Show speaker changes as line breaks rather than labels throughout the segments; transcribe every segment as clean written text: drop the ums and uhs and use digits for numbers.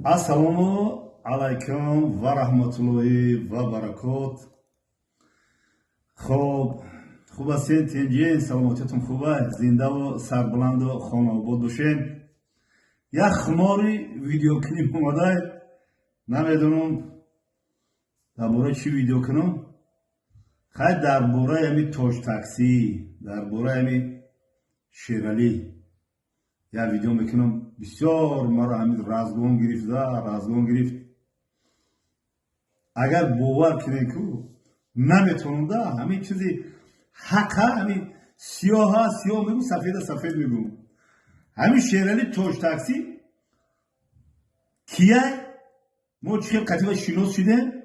Assalomu alaykum va rahmatullohi va barakot. Xo'p, خوب هستین تنجین سلامتیتون خوبه زنده و سربلند و خانه‌آباد باشین. یک خماری ویدیو کلیپ اومده نمیدونم درباره چی ویدیو کنم. خیلی درباره همی تاج تاکسی درباره همی شیرالی یک ویدیو میکنم. بسیار مرا همین رازگون گرفت اگر باور کنین که نمیتونم ده همین چیزی حقا همین سیاه میگم سفید میگم. همین شیرالی تاج تاکسی کیه ما چیکار کتیبه شناس شده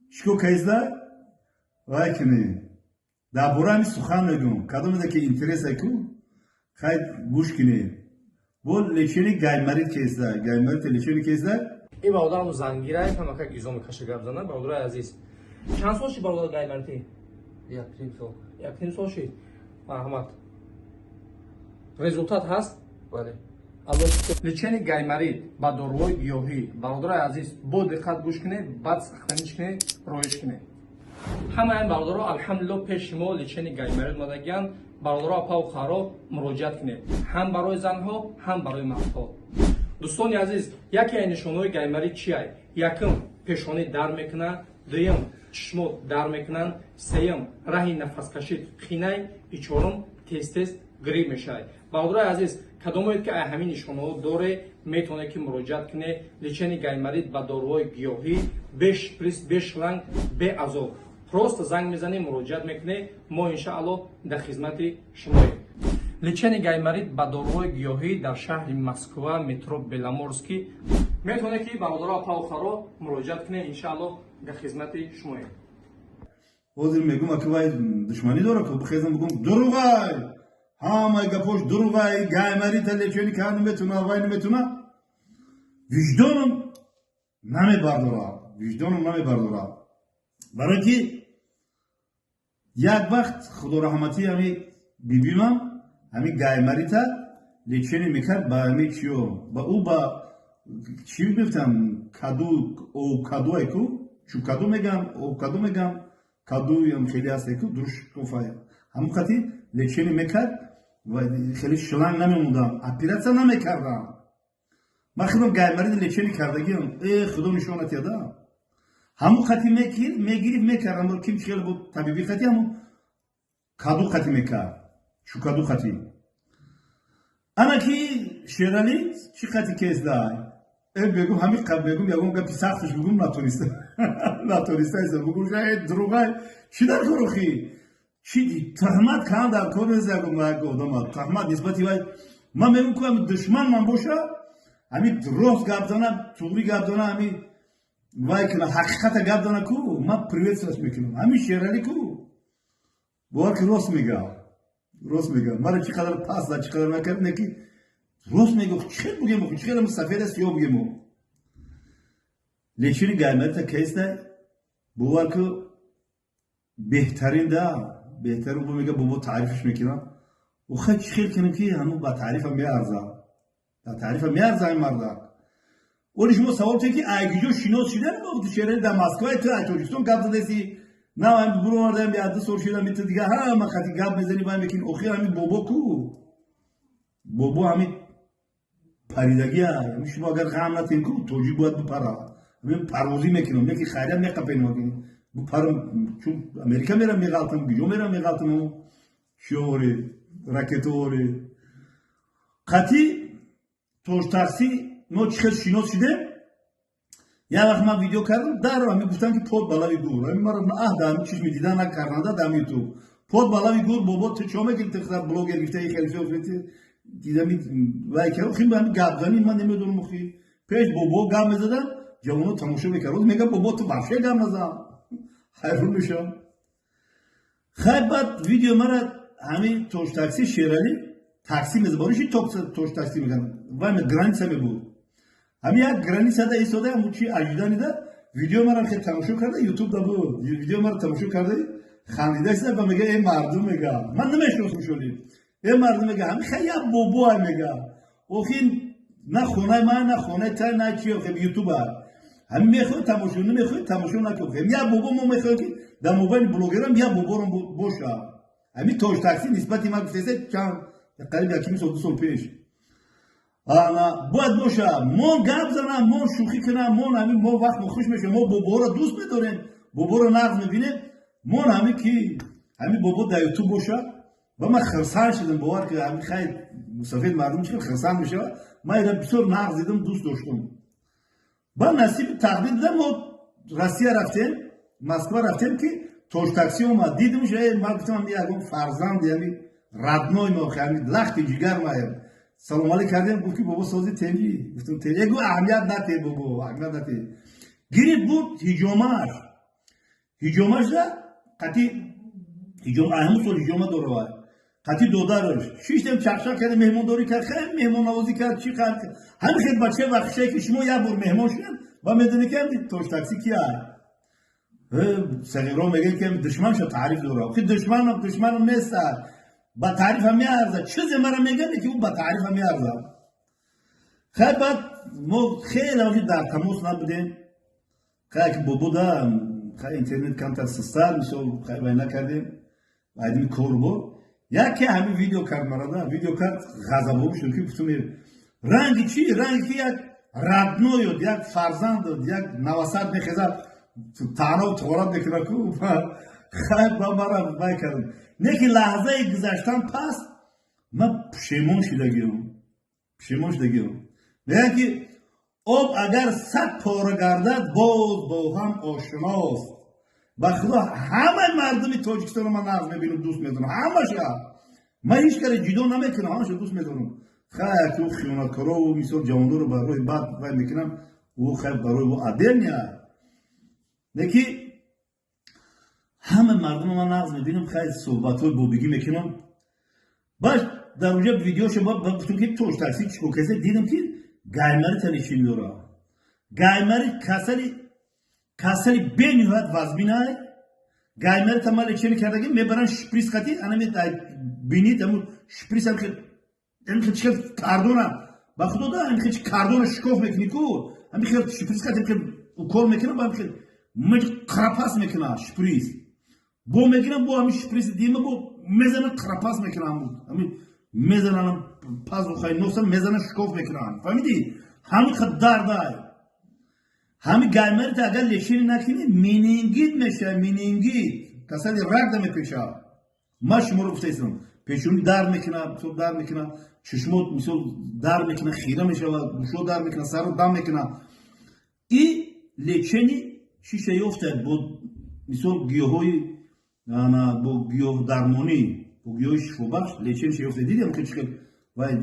چیکار کایزده وای کنه درباره همین سخن میگم کدوم ده که اینترس هکو خیلی گوش کنه. بول لچینی گایمرید کیسده گایمرید لچینی کیسده
این برادرم زنگیره هم که گیزو میکشه گرد زنه برادر عزیز چند سال شی برادر گایمردی؟ یک سال شی مرحمت رزولتات هست؟
بله
لچینی گایمرید با داروی گیاهی برادر عزیز با دقت گوش کنه بعد سختنیش کنه رویش کنه همه این برادرها الحمدلله پیش ما لچینی گایمرید مدگیان برادرها پاو خارا مراجعت کنه هم برای زنها هم برای مردها. دوستان عزیز یکی از نشانه‌های گایمرید چیه؟ یکم پیشانی در میکنه، دوم چشم در میکنن، سوم راه نفس کشید خینه، چهارم تست گری میشه. برادر عزیز کدومید که همین نشانه‌ها داره میتونه که مراجعت کنه لچینی گایمرید با داروهای گیاهی بیش پریس بیش لنگ به عذاب پروست زنگ میزنه مراجعت میکنه ما انشاءالله در خدمت شماییم. لچینی گایمرید با داروهای گیاهی در شهر مسکو مترو بلامورسکی میتونه که برادرها پاوخارا مراجعت کنه انشاءالله در خدمت شماییم.
حاضر میگم که وای دشمنی داره که بخیزم بگم دروغای همه گپوش دروغای گایمرید لچینی که نمیتونه وای نمیتونه وجدانم نمیبرداره برای که یک وقت خدا رحمتی همی ببینم همی گایمریتا لچینی میکرد با همی چیو با او با چی میگفتم کادو ایکو چو کادو میگم کادو هم خیلی هست ایکو درش کوفای همون خاطی لچینی میکرد و خیلی شلنگ نمیموندم اپیراسیون نمیکردم من خودم گایمرید لچینی کردگیم خدا نشونت یادم همون خاطی میکردم با کیم چیل بود طبیبی خاطی همون کادو خاطی میکرد شو کادو خاطی انا کی شیرالی چی خاطی کیس دای بگم همین قبل بگم یگم گپی سختش بگم ناتونسته است بگم شاید دروغه چی در کروخی چی تهمت کام در کار نزدم ما گفتم تهمت نسبتی وای من میگم که دشمن من باشه همین روز گردانم توری گردانم همین وای کنه حقیقت گردانه کو ما پریویت میکنم همین شیرالی کو باور که راست میگم مرا چقدر پاس داد چقدر نکرد نکی راست میگم چه بگم چقدر سفید است یا بگم لچینی گایمرید کیس ده باور که بهترین بود میگه بابا تعریفش میکنم و خیلی خیلی کنم که همون با تعریفم میارزه این مرد ولی شما سوال چه که ایگیجو شناس شده نبود تو شهر دماسکو تو اتوریستون گفت دستی نه من برو اومدم یاد سور شدم میت دیگه ها ما خاطی گپ میزنی با میگین اخیر همین بابا همین پریدگی ها شما اگر غم نتین کو توجی باید بپرا همین پروازی میکنم نه که خیلی میقپین میگین بپرم چون امریکا میرم میغلطم بیجو میرم میغلطم شوری راکتوری خاطی تاج تاکسی ما چه شناس شده یا وقت من ویدیو کردم در رو گفتم که پود بالای گور همین مرا دام چیز میدیدن نکردن دامی تو پود بالای گور بابا تو چه میگی تخت بلوگر گفته یک خلیفه افتی دیدم وای که خیلی همین گابدانی من نمیدونم مخی پیش بابا گام میزدم جوانو تماشا میکردن میگه بابا تو باشه گام نزن حیرون میشم. خیلی بعد ویدیو مرا همین تاج تاکسی شیرالی تاکسی میزبانشی تاج تاکسی میگن و من گرانیسه میبود همین یک گرانیسه ده ایستاده همون چی اجدانی ده ویدیو مرا خیلی تماشا کرده یوتیوب ده بود ویدیو مرا تماشا کرده خندیده است و میگه این مردم میگه من نمیشناسم شدیم این مردم میگه همین خیلی بابا میگه اوخین نه خونه من نه خونه تا نه چی خب یوتیوب هم میخواد تماشا نمیخواد تماشا نکنه یا بابا ما میخواد که در موبایل بلوگرام یا بابا رو باشه همین توش تاکسی نسبتی ما گفتیه چند قریب یکی سال 2 سال پیش انا باید باشه ما گپ زنم ما شوخی کنم ما همین ما وقت خوش میشه ما بابا رو دوست می‌داریم بابا رو نقد می‌بینیم ما همین که همین بابا در یوتیوب باشه و من خرسان شدم باور که همین خیلی سفید مردم چه خرسان میشه ما اینا بسیار نقد دیدم دوست داشتم با نصیب تقدیر دادم و روسیه رفتیم مسکو رفتیم که توش تاکسی اومد دیدم شه ما گفتم میگم فرزند یعنی ردنوی ما همین لخت جگر ما سلام علیکم کردیم گفت که بابا سازی تنجی گفتم تنجی گفت اهمیت نده بابا اهمیت نده گیرید بود هجومش ده قطی هجوم اهم سال هجوم دوره قطی دودارش شیشتم چرچا کرد مهمون داری کرد خیلی مهمون نوازی کرد چی کرد همین خیلی بچه وقتی که شما یه بار مهمون شدن و میدونی که توش تاکسی کیه سگیرو میگن که دشمن شو تعریف دوره خیلی دشمنم نیست با تعریف هم میارزه چیزی مرا میگن که اون با تعریف هم میارزه خیلی بعد ما خیلی وقتی در تماس نبودیم خیلی که بابا دا خیلی اینترنت کمتر سستر میشه خیلی باید نکردیم بعدی کار بود یکی همین ویدیو کرد مرا دا ویدیو کرد غضبه بشون که گفتم رنگی چی رنگی که یک ردنو یاد یک فرزند یک نواسط میخزد تنها و تغرب میکنه که خیلی با مرا باید کردم نه که لحظه گذشتن پس من پشیمون شدگیم میگن که آب اگر 100 پاره گردد باز با هم آشناست با خدا همه مردمی تاجیکستان رو من نقض میبینم دوست میدونم همه من هیچ کاری جدا نمیکنم همه دوست میدونم خیلی که خیانتکارا و مثال جوانو رو برای بعد میکنم و خیلی برای و عدل نیست نه که همه مردم من نقض میبینم خیلی صحبت های بابگی میکنم باش در اونجا ویدیوشو با گفتم که توش تاکسی چیکو کسی دیدم که گایمری تنشین داره گایمری کسری به نهایت وزبینه گایمری تمالی چی کرده که میبرن شپریس کتی انا بینید امو شپریس هم که چیکار کاردونه با خدا دا هم که کاردونه شکوف میکنی کو هم که شپریس کتی که کول میکنه با هم که مج خرپاس میکنه شپریس بو میکنم بو همین شپریس دیمه بو میزنه خرپاس میکنم همین میزنم پاس بخوای نوسم میزنه شکوف میکنم فهمیدی همین خدار دای همین گایمری اگر لشین نکنی مینینگیت میشه مینینگیت کسانی رگ میپیشه ماش مرو گفتم پیشونی در میکنه تو در میکنه چشمات مثل در میکنه خیره میشه و گوشو در میکنه سر رو دم میکنه این لچنی شیشه یافته بود مثل گیاهای با گیاه درمانی با گیاه شفابخش لچن شیفته دیدیم که چیکار وای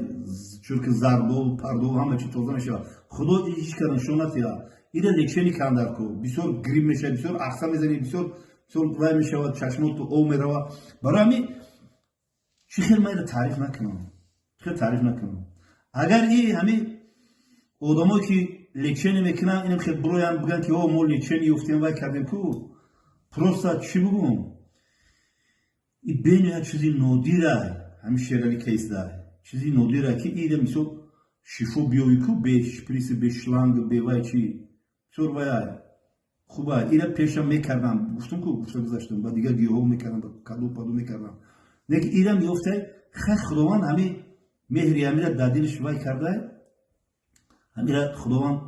چون ضربه و پرده و همه چی تازه میشه خدا هیچ کارن شونت یا اینا لچنی کندر کو بسیار گریم میشه بسیار احسن میزنی بسیار وای میشه و چشمات تو او میره برای همین چی خیلی من تعریف نکنم خیلی تعریف نکنم اگر این همین آدمایی که لچن میکنن اینم خیلی برویم بگن که او ما لچن یافتیم وای کردیم کو پروستا چی بگم این بین یک چیزی نادیره همین شیرالی کیس داره چیزی نادیره که ایده مثل شیفو بیوی کو به شپریس به شلنگ به وای چی سر وای خوبه ایده پیشم میکردم گفتم که گفتم گذاشتم با دیگه گیاه میکردم با کادو پادو میکردم نه که ایده میفته خیلی خداوند همین مهری همین دادیلش وای کرده همین خداوند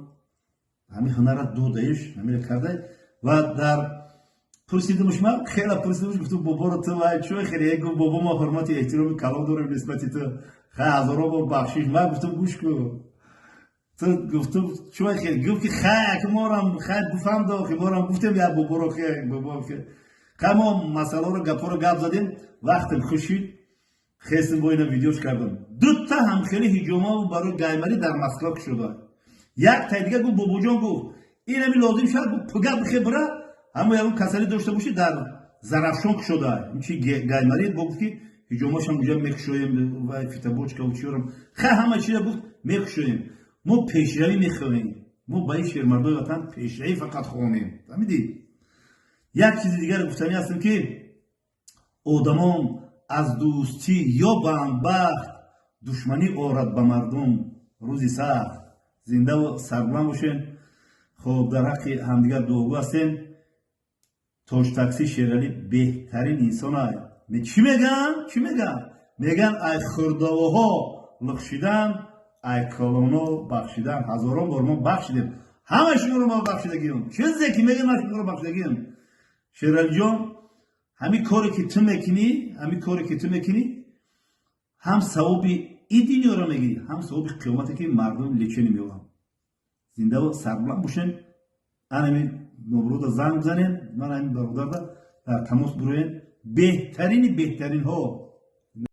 همین هنر دودهش همین کرده و در پرسیدمش من خیلی پرسیدمش گفتم بابا رو تو وای چه خیلی گفت بابا ما حرمت احترام کلام داریم نسبت تو خیلی هزارا بار بخشش من گفتم گوش کن تو گفتم چه خیلی گفت که خیلی ما رو خیلی بفهم داخل ما رو گفتم یا بابا رو خیلی بابا که ما مسئله رو گپ زدیم وقت خوشید خواستم با اینا ویدیوش کردم دو تا هم خیلی هجوما برای گایمری در مسکو شده یک تا دیگه گفت بابا جان گفت این همین لازم شد پگاه بخبره همه یارو کسری داشته باشی در زرافشان شده این چی گایمری گفت که هجوماش هم اونجا میکشویم و فیتابوچکا و چیورم خیلی همه چی رو گفت میکشویم ما پیشروی میخواهیم ما با این شیرمردای وطن پیشروی فقط خواهیم فهمیدی یک چیز دیگر گفتنی هستم که آدمان از دوستی یا با انبخت دشمنی آرد به مردم روزی سخت زنده و سربلند باشین. خب در حق همدیگر دعاگو هستیم. توش تاکسی شیرالی بهترین انسان های. چی میگن؟ میگن ای خرداوه ها لخشیدن، ای کلونو بخشیدن. هزاران بار ما بخشیدیم، همه شما رو ما بخشیدگیم. چه زکی میگن ما شما رو بخشیدگیم؟ شیرالی جان، همین کاری که تو میکنی هم ثواب این دنیا رو میگیری، هم ثواب قیامتی که مردم لچنی میوام. زنده و سربلند باشین. همین نمرود زنگ بزنین، من همین برادر در تماس بروین. بهترین ها